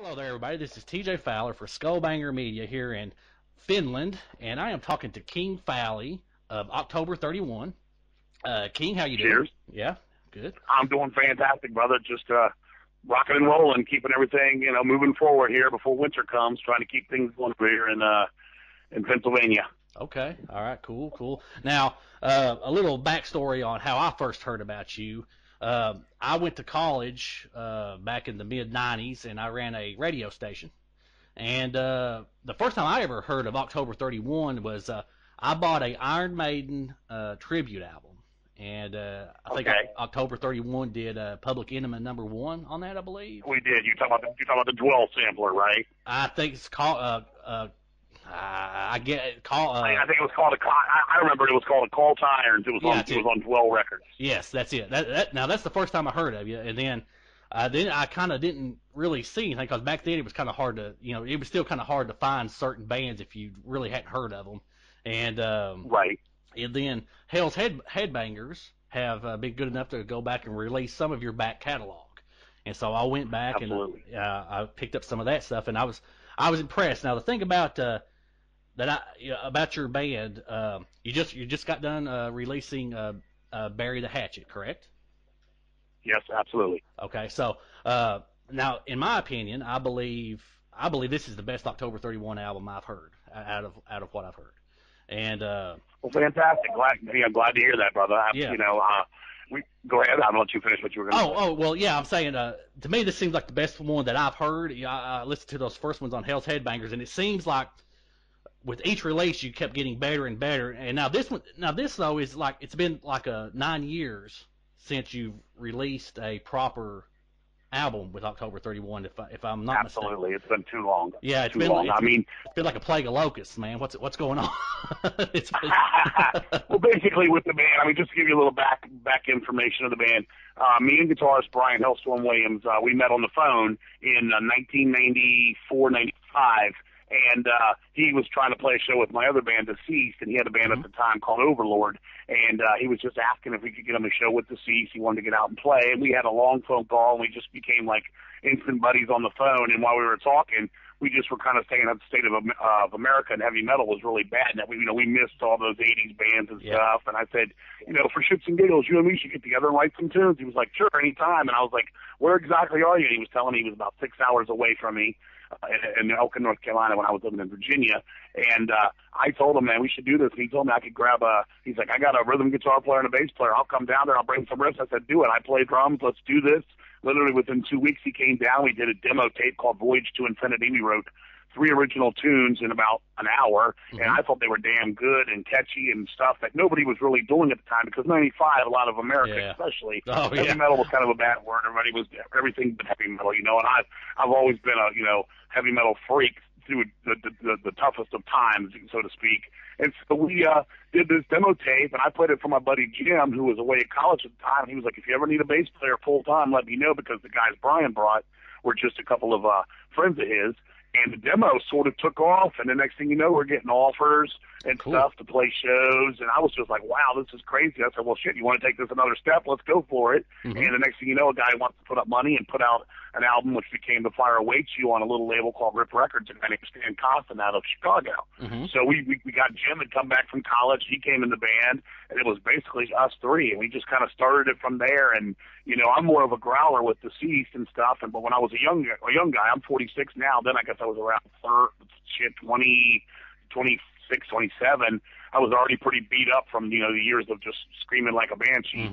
Hello there, everybody. This is TJ Fowler for Skullbanger Media here in Finland, and I am talking to King Fowley of October 31. King, how you doing? Cheers. Yeah, good. I'm doing fantastic, brother. Just rocking and rolling, keeping everything, moving forward here before winter comes, trying to keep things going here in Pennsylvania. Okay, all right, cool. Now, a little backstory on how I first heard about you. I went to college back in the mid '90s, and I ran a radio station. And the first time I ever heard of October 31 was I bought a Iron Maiden tribute album, and I think Okay. October 31 did Public Enemy #1 on that, I believe. We did. You talking about the Dwell sampler, right? I think it's called. I get it called. I think it was called I remember it was called a Call to Irons. It was on Dwell Records. Yes, that's it. Now that's the first time I heard of you, and then I kind of didn't really see anything because back then it was kind of hard to, it was still kind of hard to find certain bands if you really hadn't heard of them, and Right. and then Hell's Headbangers have been good enough to go back and release some of your back catalog, and so I went back Absolutely. and I picked up some of that stuff, and I was impressed. Now the thing about about your band, you just got done releasing Bury the Hatchet, correct? Yes, absolutely. Okay, so now in my opinion, I believe this is the best October 31 album I've heard out of what I've heard, and Well, fantastic. I'm glad to hear that, brother. Yeah. We go ahead. I'll let you finish what you were going to say. Well, yeah, I'm saying to me this seems like the best one that I've heard. I listened to those first ones on Hell's Headbangers, and it seems like with each release you kept getting better and better. And now this though is like it's been like 9 years since you've released a proper album with October 31. If I'm not Absolutely, it's been too long. Yeah, too long. It's been like a plague of locusts, man. What's going on? It's been... Well, basically with the band, just to give you a little back information of the band, me and guitarist Brian Hellstorm Williams, we met on the phone in 1994, 95, and he was trying to play a show with my other band, Deceased, and he had a band at the time called Overlord, and he was just asking if we could get him a show with Deceased. He wanted to get out and play, and we had a long phone call, and we just became like instant buddies on the phone, and while we were talking, we just were kind of saying that the state of America and heavy metal was really bad, and that we missed all those 80s bands and stuff, and I said, for shits and giggles, you and me should get together and write some tunes. He was like, sure, anytime, and I was like, where exactly are you? And he was telling me he was about 6 hours away from me, in Elkin, North Carolina, when I was living in Virginia. And I told him, man, we should do this. And he told me I could grab he's like, I got a rhythm guitar player and a bass player. I'll come down there. I'll bring some riffs. I said, do it. I play drums. Let's do this. Literally within 2 weeks, he came down. We did a demo tape called Voyage to Infinity. We wrote 3 original tunes in about an hour, and I thought they were damn good and catchy and stuff that nobody was really doing at the time, because 95, a lot of America especially, heavy metal was kind of a bad word. Everybody was everything but heavy metal, and I've always been a heavy metal freak through the toughest of times, so to speak. And so we did this demo tape, and I played it for my buddy Jim, who was away at college at the time. He was like, if you ever need a bass player full time, let me know, because the guys Brian brought were just a couple of friends of his. And the demo sort of took off, and the next thing you know, we're getting offers and stuff to play shows, and I was just like, wow, this is crazy. I said, well, shit, you want to take this another step? Let's go for it. And the next thing you know, a guy wants to put up money and put out an album which became The Fire Awaits You on a little label called Rip Records, and my name's Stan Costin out of Chicago. So we got Jim had come back from college. He came in the band, and it was basically us three, and we just kind of started it from there. And I'm more of a growler with Deceased and stuff, but when I was a young guy, I'm 46 now. Then I guess I was around 26, 27. I was already pretty beat up from the years of just screaming like a banshee.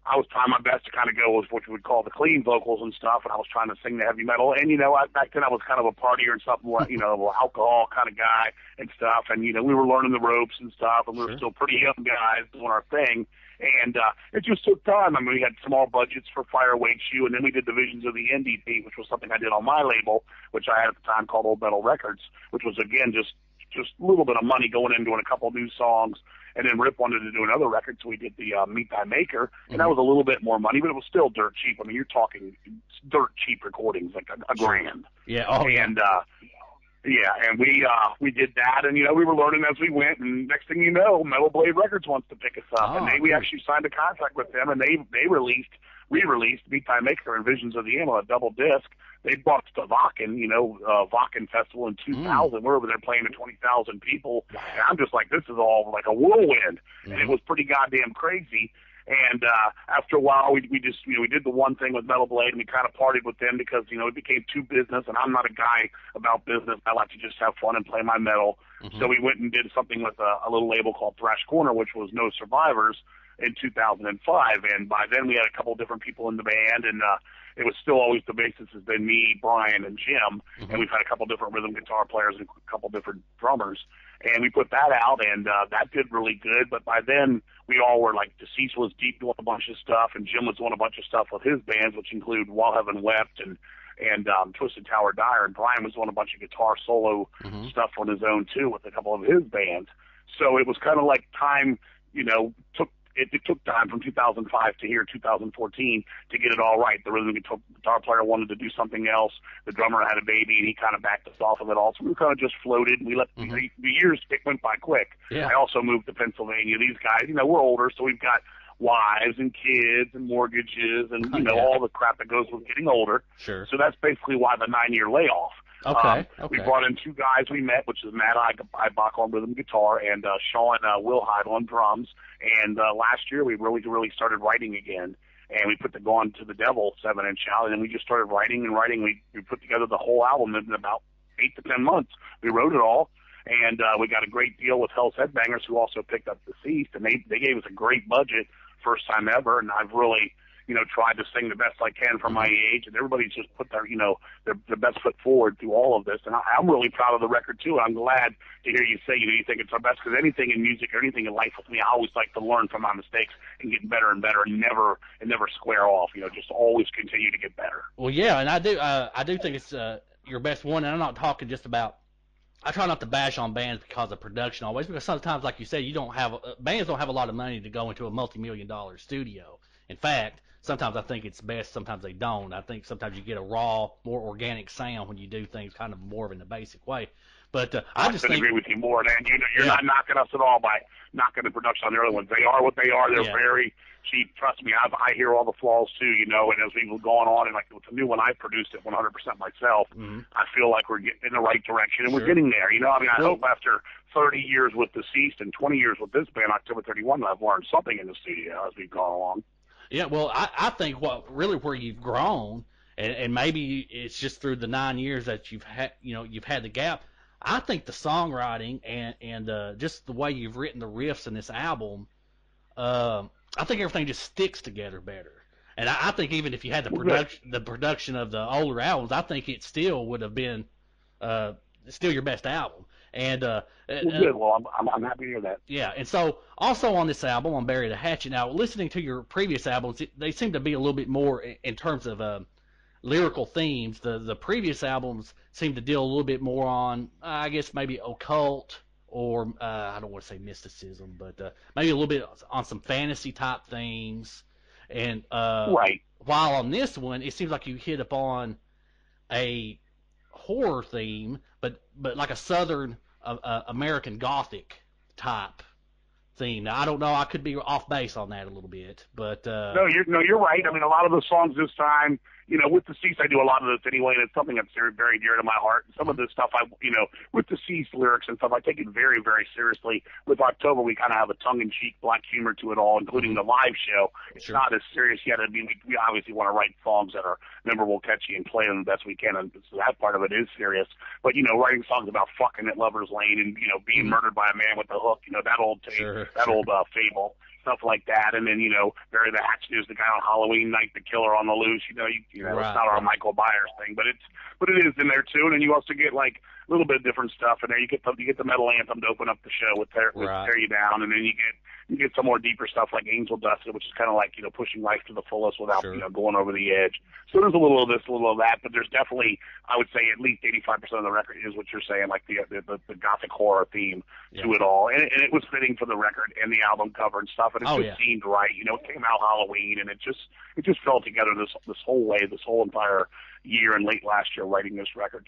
I was trying my best to kind of go with what you would call the clean vocals and stuff, and I was trying to sing the heavy metal. And back then I was kind of a partier and something, alcohol kind of guy and stuff. And we were learning the ropes and stuff, and we were still pretty young guys doing our thing. And it just took time. We had small budgets for Fire Awaits You, and then we did Divisions of the NDP, which was something I did on my label, which I had at the time called Old Metal Records, which was, again, just a little bit of money going into a couple new songs. And then Rip wanted to do another record, so we did the Meet Thy Maker, and that was a little bit more money, but it was still dirt cheap. You're talking dirt cheap recordings, like a grand. Yeah. And and we did that, and we were learning as we went, and next thing you know, Metal Blade Records wants to pick us up, and we actually signed a contract with them, and they re-released Meet Thy Maker and Visions of the Animal, a double disc they brought us to Wacken, Wacken Festival in 2000. We're over there playing to 20,000 people. Wow. And I'm just like, this is all like a whirlwind. And it Mhm. was pretty goddamn crazy. And after a while, we just, we did the one thing with Metal Blade, and we kind of partied with them because, it became too business, and I'm not a guy about business. I like to just have fun and play my metal. Mhm. So we went and did something with a little label called Thrash Corner, which was No Survivors, in 2005. And by then, we had a couple different people in the band, and it was still always the basis has been me, Brian, and Jim. Mhm. And we've had a couple different rhythm guitar players and a couple different drummers. And we put that out, and that did really good. But by then, we all were like, Deceased was deep doing a bunch of stuff, and Jim was doing a bunch of stuff with his bands, which include While Heaven Wept and Twisted Tower Dire. And Brian was doing a bunch of guitar solo Mhm. stuff on his own, too, with a couple of his bands. So it was kind of like time, it took time from 2005 to here, 2014, to get it all right. The rhythm guitar player wanted to do something else. The drummer had a baby, and he kind of backed us off of it all. So we kind of just floated. We let the years went by quick. Yeah. I also moved to Pennsylvania. These guys, we're older, so we've got wives and kids and mortgages and, all the crap that goes with getting older. Sure. So that's basically why the 9-year layoff. Okay. We brought in two guys we met, which is Matt Eibach on rhythm guitar and Sean Wilhide on drums. And last year we really started writing again. And we put the Gone to the Devil 7-inch out, and we just started writing. We put together the whole album in about 8 to 10 months. We wrote it all, and we got a great deal with Hell's Headbangers, who also picked up Deceased, and they gave us a great budget, first time ever. And I've really tried to sing the best I can for my age, and everybody's just put their best foot forward through all of this. And I'm really proud of the record, too. I'm glad to hear you say, you think it's our best, because anything in music or anything in life with me, I always like to learn from my mistakes and get better and better and never square off, just always continue to get better. Well, yeah, and I do think it's your best one, and I'm not talking just about. I try not to bash on bands because of production always, because sometimes, like you said, bands don't have a lot of money to go into a multi-million-dollar studio. In fact, sometimes I think it's best, sometimes they don't. I think sometimes you get a raw, more organic sound when you do things kind of more in the basic way. But I just agree with you more, Dan. You're not knocking us at all by knocking the production on the early ones. They are what they are. They're very cheap. Trust me, I hear all the flaws too, and as we've gone on, and like with the new one, I produced it 100% myself. Mm-hmm. I feel like we're getting in the right direction, and we're getting there. I hope after 30 years with Deceased and 20 years with this band, October 31, I've learned something in the studio as we've gone along. Yeah, well, I think where you've grown, and maybe it's just through the 9 years that you've had the gap. I think the songwriting and just the way you've written the riffs in this album, I think everything just sticks together better. And I think even if you had the production of the older albums, I think it still would have been still your best album. And good. Well, I'm happy to hear that. Yeah, and so also on this album, on Bury the Hatchet. Now, listening to your previous albums, they seem to be a little bit more in terms of lyrical themes. The previous albums seem to deal a little bit more on, I guess, maybe occult or I don't want to say mysticism, but maybe a little bit on some fantasy type things. And right. While on this one, it seems like you hit upon a horror theme, but like a Southern American Gothic type theme. Now, I don't know. I could be off base on that a little bit, but No, you're right. I mean, a lot of the songs this time, with Deceased, I do a lot of this anyway, and it's something that's very, very dear to my heart. Some of this stuff, with Deceased lyrics and stuff, I take it very, very seriously. With October, we kind of have a tongue-in-cheek black humor to it all, including the live show. It's not as serious yet. I mean, we obviously want to write songs that are memorable, catchy, and play them the best we can, and so that part of it is serious. But, writing songs about fucking at Lover's Lane and, being murdered by a man with a hook, that old fable. Stuff like that, and then Bury the Hatchet is the guy on Halloween night, the killer on the loose. It's not our Michael Myers thing, but it is in there too. And then you also get like a little bit of different stuff in there. You get the metal anthem to open up the show with Tear You Down, and then you get some more deeper stuff like Angel Dust, which is kind of like pushing life to the fullest without going over the edge. So there's a little of this, a little of that, but there's definitely, I would say, at least 85% of the record is what you're saying, like the gothic horror theme to it all, and it was fitting for the record and the album cover and stuff, and it seemed right. It came out Halloween, and it just fell together this whole way, this whole entire year and late last year writing this record.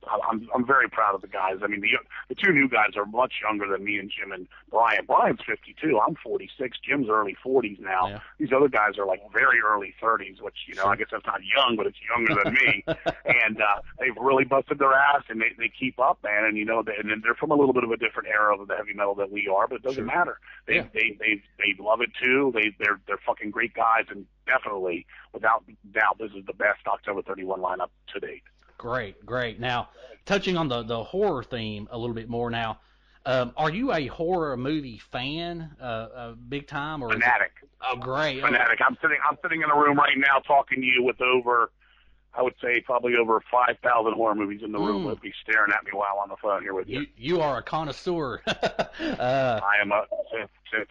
I'm very proud of the guys. I mean, the two new guys are much younger than me and Jim and Brian. Brian's 52. I'm 46. Jim's early 40s now. Yeah. These other guys are like very early 30s, which, I guess that's not young, but it's younger than me. And they've really busted their ass, and they keep up, man. And, and they're from a little bit of a different era of the heavy metal that we are, but it doesn't matter. They love it too. They're fucking great guys, and definitely, without doubt, this is the best October 31 lineup to date. Great. Now, touching on the horror theme a little bit more now, are you a horror movie fan, big time, or fanatic? Oh, great. Fanatic. I'm sitting in a room right now talking to you with I would say probably over 5,000 horror movies in the room with me staring at me while on the phone here with you. You are a connoisseur. I am since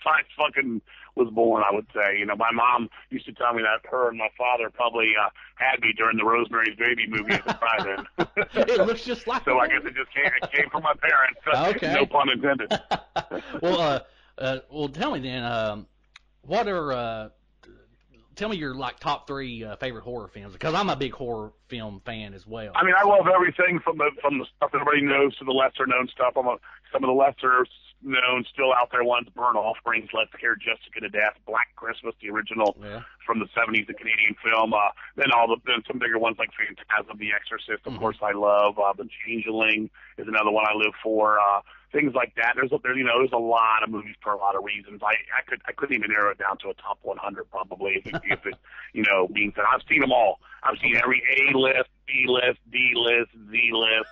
I fucking was born, I would say. My mom used to tell me that her and my father probably had me during the Rosemary's Baby movie at the drive-in. It looks just like so I guess it came from my parents. Okay. No pun intended. Well, tell me then, tell me your top three favorite horror films, because I'm a big horror film fan as well. I mean, I love everything from the stuff that everybody knows to the lesser known stuff. Some of the lesser known still out there ones: Burn Offerings, Let's Scare Jessica to Death, Black Christmas, the original from the 70s, the Canadian film. Then some bigger ones like Phantasm, The Exorcist, of course I love. The Changeling is another one I live for. Things like that. There's a lot of movies for a lot of reasons. I couldn't even narrow it down to a top 100 probably if it being said. I've seen them all. I've seen every A list, B list, D list, Z list,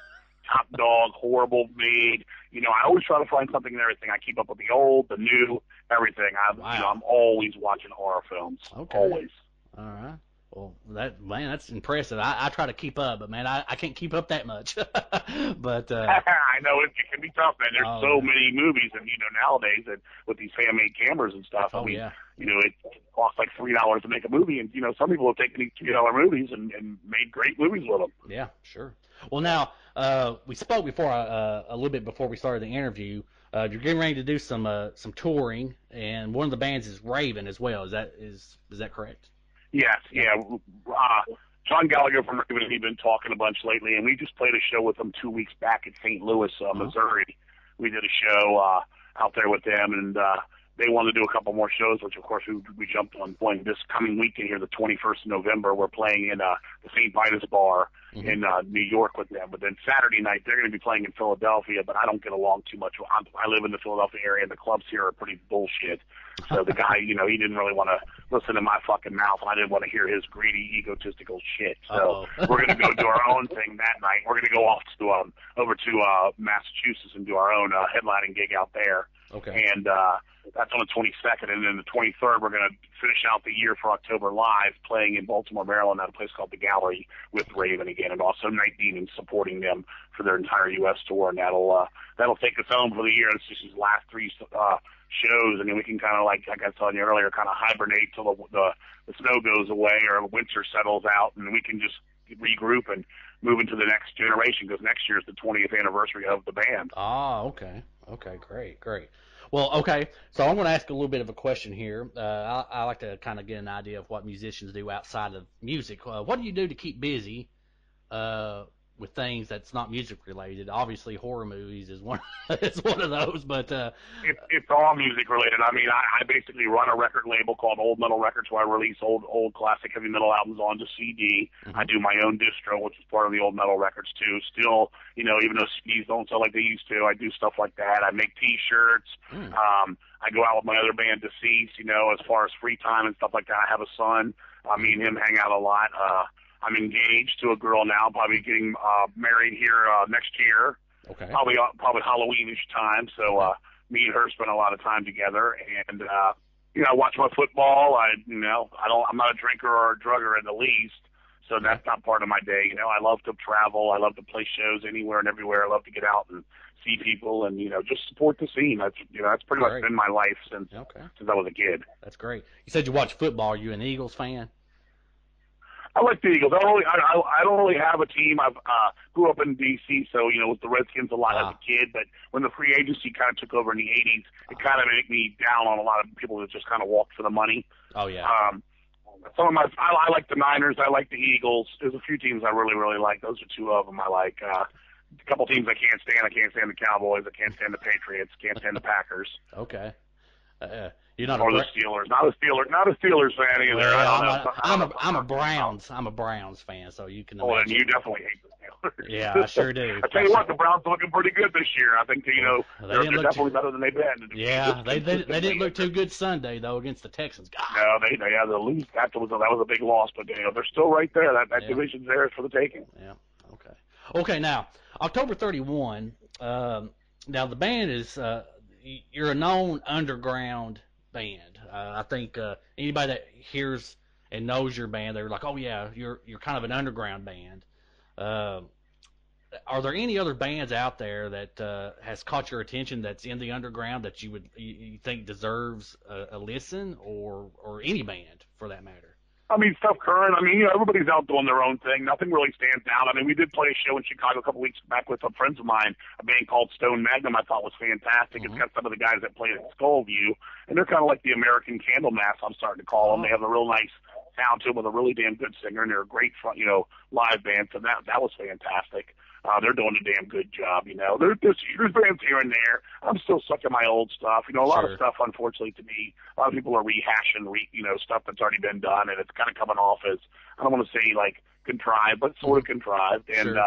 top dog, horrible made. I always try to find something and everything. I keep up with the old, the new, everything. I'm always watching horror films. Okay. Always. All right. Well, that's impressive. I try to keep up, but man, I can't keep up that much. But I know it can be tough, man. There's so many movies, and nowadays, and with these fan-made cameras and stuff. It costs like $3 to make a movie, and some people have taken these $3 movies and made great movies with them. Yeah, sure. Well, now we spoke before a little bit before we started the interview. You're getting ready to do some touring, and one of the bands is Raven as well. Is that correct? Yes, yeah. John Gallagher from Raven, he's been talking a bunch lately, and we just played a show with them 2 weeks back at St. Louis, Missouri. We did a show out there with them, and they wanted to do a couple more shows, which, of course, we jumped on point. This coming weekend here, the 21st of November, we're playing in the St. Vitus Bar in New York with them. But then Saturday night, they're going to be playing in Philadelphia, but I don't get along too much. I live in the Philadelphia area, and the clubs here are pretty bullshit. So the guy, he didn't really want to listen to my fucking mouth, and I didn't want to hear his greedy, egotistical shit. So we're going to go do our own thing that night. We're going to go off to over to Massachusetts and do our own headlining gig out there. Okay. And that's on the 22nd, and then the 23rd, we're going to finish out the year for October live, playing in Baltimore, Maryland, at a place called the Gallery with Raven again, and also Night Demons supporting them for their entire U.S. tour, and that'll take us home for the year. It's just these last three shows, and then we can kind of, like I was telling you earlier, kind of hibernate till the snow goes away or winter settles out, and we can just regroup and move into the next generation, because next year is the 20th anniversary of the band. Okay. Great. Well, okay, so I'm going to ask a little bit of a question here. I like to kind of get an idea of what musicians do outside of music. What do you do to keep busy with things that's not music related? Obviously, horror movies is one of those, but it's all music related. I mean, I basically run a record label called Old Metal Records, where I release old classic heavy metal albums onto CD. I do my own distro, which is part of the Old Metal Records too. Still, even though CDs don't sell like they used to, I do stuff like that. I make T-shirts. I go out with my other band, Deceased. As far as free time and stuff like that, I have a son. Me and him hang out a lot. I'm engaged to a girl now, probably getting married here next year. Okay. Probably Halloween-ish time. So me and her spend a lot of time together, and I watch my football. I'm not a drinker or a drugger in the least, so that's not part of my day. I love to travel. I love to play shows anywhere and everywhere. I love to get out and see people and just support the scene. That's pretty much been my life since I was a kid. That's great. You said you watch football. Are you an Eagles fan? I like the Eagles. I don't really have a team. I grew up in D.C., so with the Redskins a lot as a kid. But when the free agency kind of took over in the '80s, it kind of made me down on a lot of people that just kind of walked for the money. Oh yeah. Some of I like the Niners. I like the Eagles. There's a few teams I really, really like. Those are two of them I like. A couple teams I can't stand. I can't stand the Cowboys. I can't stand the Patriots. Can't stand the Packers. Okay. You're not or the Steelers. Not a Steelers fan either. Well, I'm a Browns fan, so you can imagine. Oh, and you definitely hate the Steelers. Yeah, I sure do. I tell you what, the Browns are looking pretty good this year. I think they're definitely better than they've been. Yeah, they didn't look too good Sunday though against the Texans. God. No, they had to lose. That was a big loss, but they're still right there. That division's there for the taking. Yeah. Okay. Now October 31. Now the band is you're a known underground band. I think anybody that hears and knows your band, they're like, oh yeah, you're kind of an underground band. Are there any other bands out there that has caught your attention that's in the underground that you think deserves a listen, or any band for that matter? I mean, stuff current. I mean, everybody's out doing their own thing. Nothing really stands out. I mean, we did play a show in Chicago a couple weeks back with some friends of mine, a band called Stone Magnum. I thought was fantastic. Mm-hmm. It's got some of the guys that played at Skullview, and they're kind of like the American Candlemass, I'm starting to call them. They have a real nice sound to them with a really damn good singer, and they're a great front, live band. So that was fantastic. They're doing a damn good job, There's bands here and there. I'm still stuck in my old stuff. A lot of stuff, unfortunately, to me, a lot of people are rehashing, stuff that's already been done, and it's kind of coming off as, I don't want to say, like, contrived, but sort of contrived. And,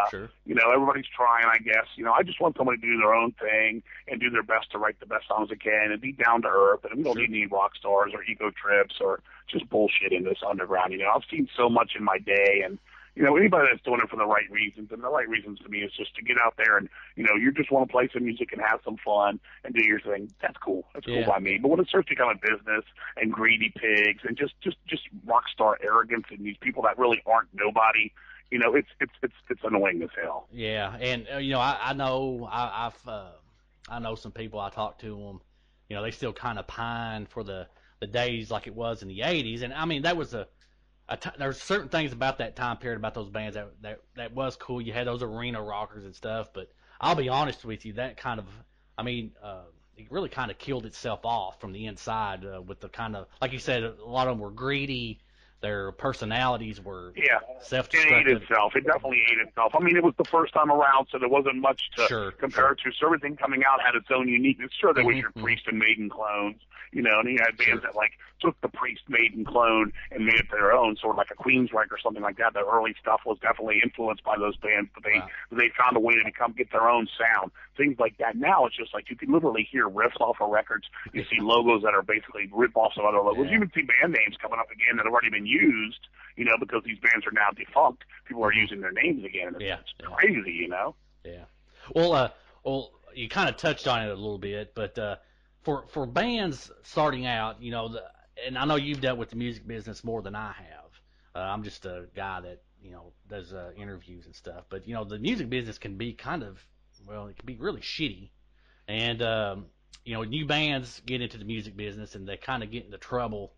everybody's trying, I guess. I just want somebody to do their own thing and do their best to write the best songs they can and be down to earth. And we don't need any rock stars or ego trips or just bullshit in this underground. I've seen so much in my day, and anybody that's doing it for the right reasons, and the right reasons to me is just to get out there and, you just want to play some music and have some fun and do your thing. That's cool. That's cool by me. But when it starts to become a business and greedy pigs and just rock star arrogance and these people that really aren't nobody, it's annoying as hell. Yeah, and I know some people. I talk to them. They still kind of pine for the days like it was in the '80s, and I mean that was there's certain things about that time period, about those bands that was cool. You had those arena rockers and stuff, but I'll be honest with you, that kind of, it really kind of killed itself off from the inside with the kind of, like you said, a lot of them were greedy. Their personalities were self-destructive. It ate itself. It definitely ate itself. I mean, it was the first time around, so there wasn't much to compare it to. So everything coming out had its own uniqueness. Sure, there was your Priest and Maiden clones, and you had bands that like took the Priest Maiden clone and made it their own, sort of like a Queensryche or something like that. The early stuff was definitely influenced by those bands, but they found a way to get their own sound. Things like that. Now it's just like you can literally hear riffs off of records. You see logos that are basically rip-offs of other logos. You even see band names coming up again that have already been used, because these bands are now defunct. People are using their names again. It's crazy, Yeah. Well, you kind of touched on it a little bit, but for bands starting out, and I know you've dealt with the music business more than I have. I'm just a guy that does interviews and stuff, but the music business can be it can be really shitty, and new bands get into the music business and they kind of get into trouble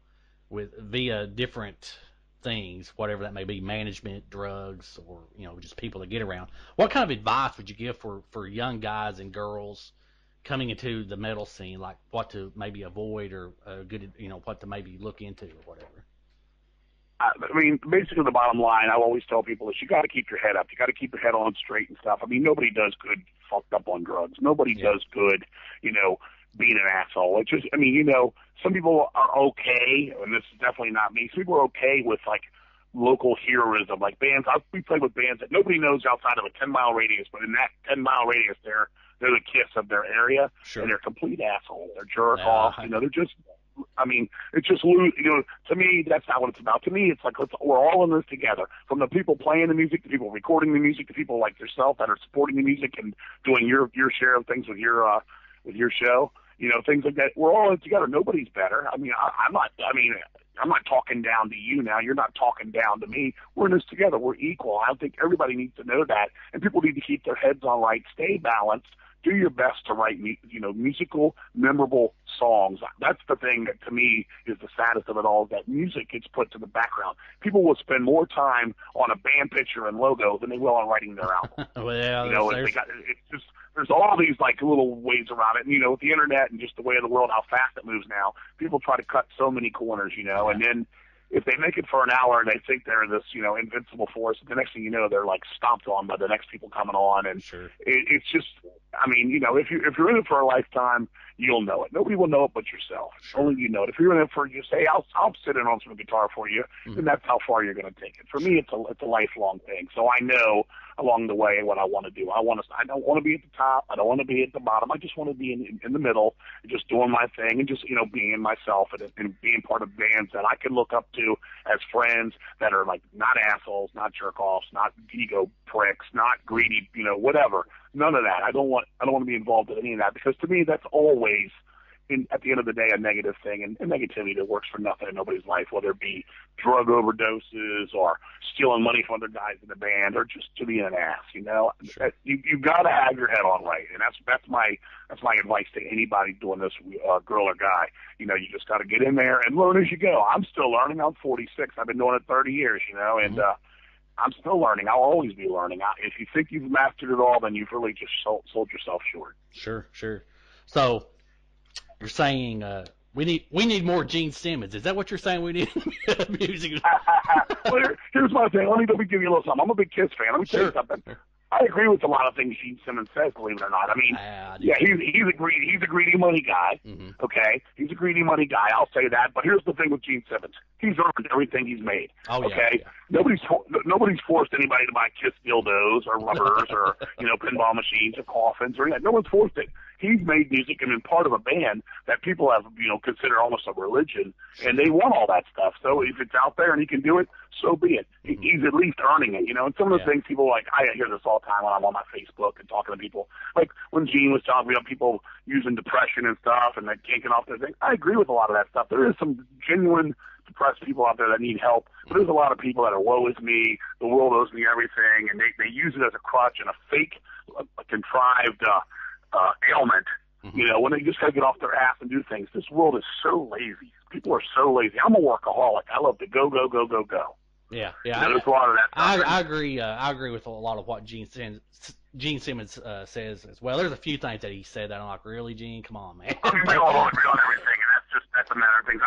via different things, whatever that may be, management, drugs, or just people that get around. What kind of advice would you give for young guys and girls coming into the metal scene, like what to maybe avoid or what to maybe look into or whatever? I mean, basically the bottom line I always tell people is you got to keep your head up. You got to keep your head on straight and stuff. I mean, nobody does good fucked up on drugs. Nobody does good, being an asshole. It's just, some people are okay, and this is definitely not me. Some people are okay with, like, local heroism, like bands. We play with bands that nobody knows outside of a 10-mile radius, but in that 10-mile radius, they're the kiss of their area, and they're complete assholes. They're jerk-offs. They're just, it's just, to me, that's not what it's about. To me, it's like, we're all in this together. From the people playing the music, to people recording the music, to people like yourself that are supporting the music and doing your share of things with your show. Things like that. We're all in together. Nobody's better. I'm not talking down to you now. You're not talking down to me. We're in this together. We're equal. I think everybody needs to know that, and people need to keep their heads on right, stay balanced, do your best to write, musical, memorable songs. That's the thing that to me is the saddest of it all, that music gets put to the background. People will spend more time on a band picture and logo than they will on writing their album. It's just, there's all these like little ways around it. And, with the internet and just the way of the world, how fast it moves now, people try to cut so many corners, and then if they make it for an hour and they think they're this, invincible force, the next thing you know, they're like stomped on by the next people coming on, and Sure. it's just, I mean, if you're in it for a lifetime, you'll know it. Nobody will know it but yourself. Sure. Only you know it. If you're in it for just, hey, I'll sit in on some guitar for you, then that's how far you're going to take it. For me, it's a lifelong thing. So I know along the way what I want to do. I don't want to be at the top. I don't want to be at the bottom. I just want to be in the middle, just doing my thing and just, being myself and being part of bands that I can look up to as friends that are like not assholes, not jerk-offs, not ego pricks, not greedy, whatever. None of that. I don't want to be involved in any of that, because to me that's always, at the end of the day, a negative thing, and negativity that works for nothing in nobody's life, whether it be drug overdoses or stealing money from other guys in the band or just to be an ass. Sure. You got to have your head on right, and that's my advice to anybody doing this, girl or guy. You just got to get in there and learn as you go. I'm still learning. I'm 46. I've been doing it 30 years. And I'm still learning. I'll always be learning. If you think you've mastered it all, then you've really just sold yourself short. Sure. So you're saying we need more Gene Simmons. Is that what you're saying? We need music. Well, here's my thing. Let me give you a little something. I'm a big Kiss fan. Let me tell you something. I agree with a lot of things Gene Simmons says, believe it or not. I mean, he's a greedy money guy. Mm-hmm. Okay, he's a greedy money guy. I'll say that. But here's the thing with Gene Simmons: he's earned everything he's made. Oh, yeah, okay, yeah. Nobody's forced anybody to buy Kiss dildos or rubbers or pinball machines or coffins or anything. No one's forced it. He's made music and been part of a band that people have, considered almost a religion, and they want all that stuff. So if it's out there and he can do it, so be it. Mm-hmm. He's at least earning it, And some of the things people I hear this all the time when I'm on my Facebook and talking to people. Like when Gene was talking about people using depression and stuff and like can't get off their thing. I agree with a lot of that stuff. There is some genuine depressed people out there that need help, but there's a lot of people that are woe is me, the world owes me everything, and they use it as a crutch and a fake, contrived ailment, when they just got to get off their ass and do things. This world is so lazy. People are so lazy. I'm a workaholic. I love to go. Yeah. There's a lot of that stuff. I agree. I agree with a lot of what Gene Simmons says as well. There's a few things that he said that I'm like, really, Gene? Come on, man. I mean, we all agree on everything, and that's a matter of things.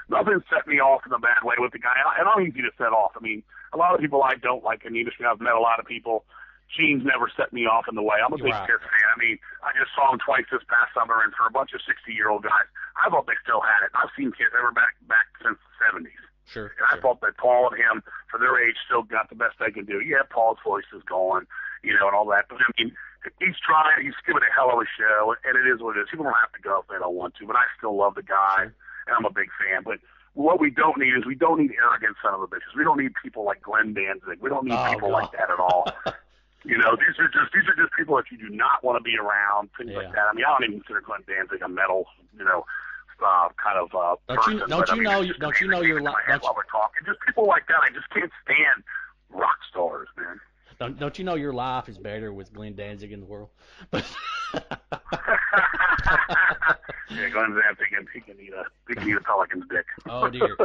Nothing set me off in a bad way with the guy, and I'm easy to set off. I mean, a lot of people I don't like in the industry. I've met a lot of people. Gene's never set me off in the way. I'm a big Kiss fan. I mean, I just saw him twice this past summer, and for a bunch of 60-year-old guys, I thought they still had it. I've seen Kiss ever back since the 70s. Sure. And I thought that Paul and him, for their age, still got the best they can do. Yeah, Paul's voice is gone, and all that. But, I mean, he's trying. He's giving a hell of a show, and it is what it is. People don't have to go if they don't want to, but I still love the guy, and I'm a big fan. But what we don't need is arrogant son of a bitches. We don't need people like Glenn Danzig. We don't need people like that at all. These are just people that you do not want to be around, things like that. I mean, I don't even consider Glenn Danzig a metal, kind of person. Don't you know your life? While we're talking, just people like that, I just can't stand rock stars, man. Don't you know your life is better with Glenn Danzig in the world? Yeah, Glenn Danzig, he can eat a pelican's dick. Oh dear.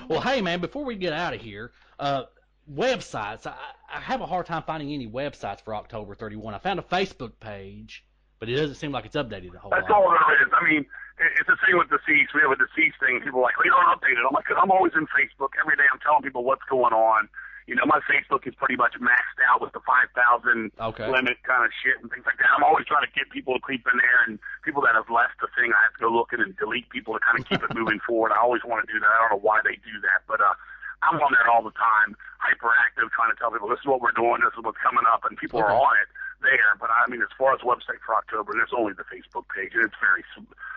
Well, hey man, before we get out of here, websites. I have a hard time finding any websites for October 31. I found a Facebook page, but it doesn't seem like it's updated a whole lot. That's all there is. I mean, it's the same with Deceased. We have a Deceased thing. People are like, we don't update it. I'm like, I'm always in Facebook. Every day I'm telling people what's going on. My Facebook is pretty much maxed out with the 5,000 limit kind of shit and things like that. I'm always trying to get people to creep in there, and people that have left the thing, I have to go looking and delete people to kind of keep it moving forward. I always want to do that. I don't know why they do that, but I'm on there all the time, hyperactive, trying to tell people this is what we're doing, this is what's coming up, and people are on it there. But I mean, as far as the website for October, there's only the Facebook page, and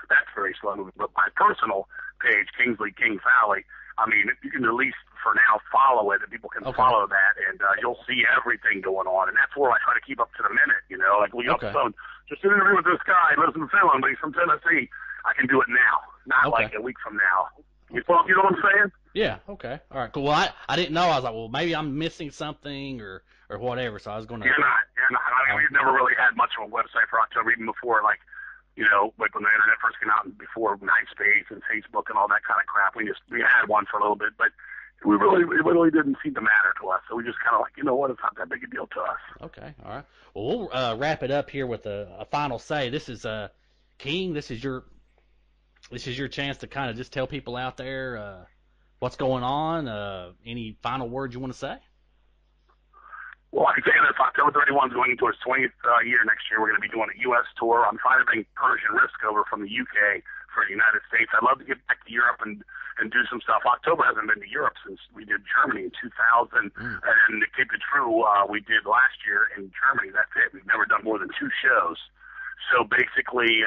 that's very slow moving. But my personal page, King Fowley, I mean, you can at least for now follow it, and people can follow that, and you'll see everything going on. And that's where I try to keep up to the minute. Like we just an interview with this guy, he lives in Finland, but he's from Tennessee. I can do it now, not like a week from now. You know what I'm saying? Yeah. Okay. All right. Cool. Well, I didn't know. I was like, well, maybe I'm missing something or whatever. So I was going to. You're not. I mean, we've never really had much of a website for October, even before like when the internet first came out and before MySpace and Facebook and all that kind of crap. We had one for a little bit, but it really didn't seem to matter to us. So we just kind of like, what? It's not that big a deal to us. Okay. All right. Well, we'll wrap it up here with a final say. This is King. This is your chance to kind of just tell people out there what's going on. Any final words you want to say? Well, I can say this, October 31 is going into its 20th year next year. We're going to be doing a U.S. tour. I'm trying to bring Persian Risk over from the U.K. for the United States. I'd love to get back to Europe and do some stuff. October hasn't been to Europe since we did Germany in 2000. And to keep it true, we did last year in Germany. That's it. We've never done more than 2 shows. So basically,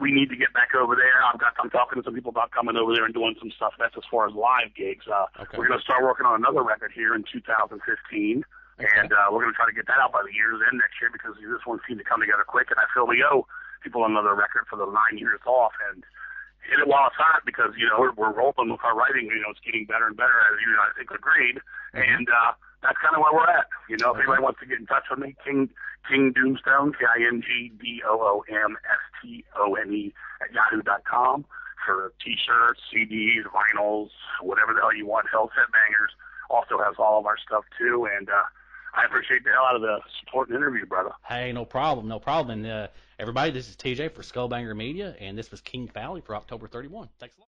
we need to get back over there. I'm talking to some people about coming over there and doing some stuff. That's as far as live gigs. We're going to start working on another record here in 2015. And we're going to try to get that out by the year's end next year because this one seemed to come together quick. And I feel we owe people another record for the 9 years off and hit it while it's hot because, we're rolling with our writing. It's getting better and better, as you, I think, agreed. And that's kind of where we're at. If anybody wants to get in touch with me, King Doomstone, KingDoomstone, @yahoo.com for T-shirts, CDs, vinyls, whatever the hell you want. Hell's Headbangers also has all of our stuff, too. And I appreciate the hell out of the support and interview, brother. Hey, no problem. And everybody, this is TJ for Skullbanger Media, and this was King Fowley for October 31. Thanks a lot.